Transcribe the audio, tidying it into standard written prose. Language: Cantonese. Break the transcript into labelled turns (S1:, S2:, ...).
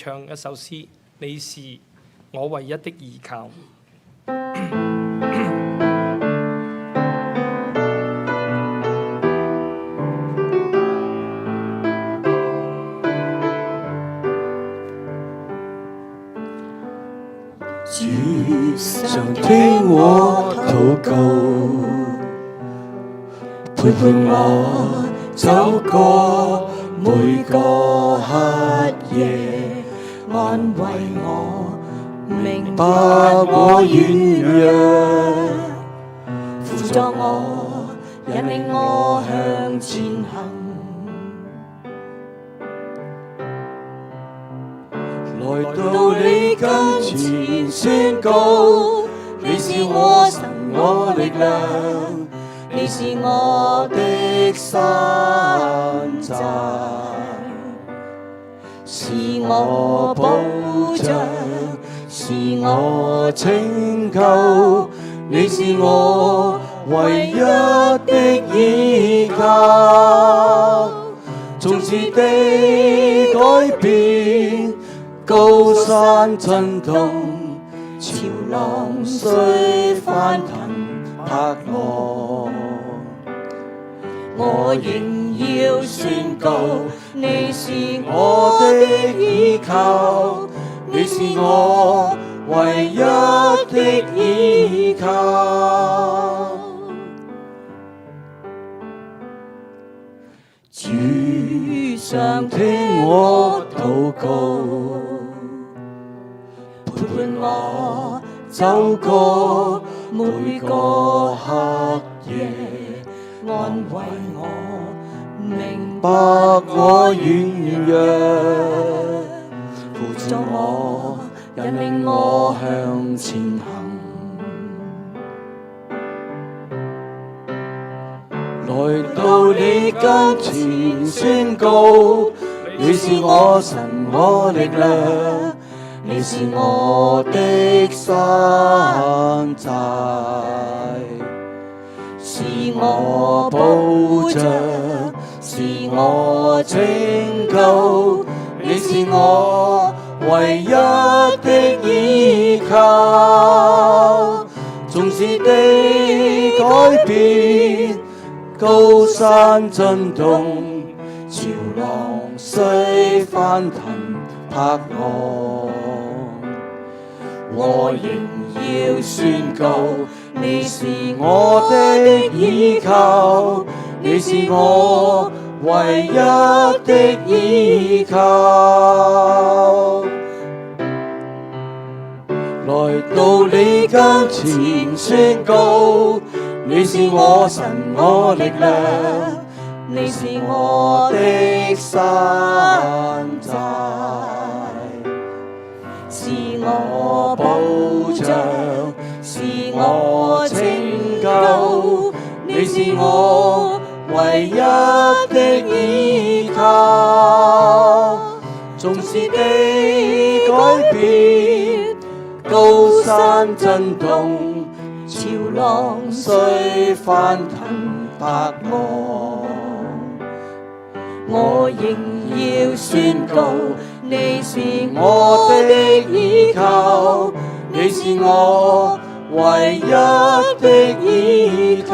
S1: 唱一首詩，你是我唯一的依靠。
S2: 主常聽我禱告，陪伴我走過每個黑夜，安慰我，明白我軟弱，輔助我，引領我向前行。來到你跟前宣告，你是我神，我力量，你是我的山寨，是我保障，是我拯救，你是我唯一的依靠。縱使的改變，高山震動，潮浪雖翻騰拍我，我仍要宣告，你是我的依靠，你是我唯一的依靠。主常聽我禱告，陪伴我走過每個黑夜，安慰我，明白我軟弱，輔助我，引領我向前行。來到你跟前宣告，你是我神，我力量，你是我的山寨，是我保障，是我拯救，你是我唯一的依靠。縱使地改變，高山震動，潮浪雖翻騰拍我，我仍要宣告，你是我的依靠，你是我唯一的依靠。來到你跟前宣告，你是我神，我力量，你是我的山寨，是我保障，是我拯救，你是我唯一的依靠。縱使地改變，高山震動，潮浪雖翻騰拍我仍要宣告，你是我的依靠，你是我唯一的依靠。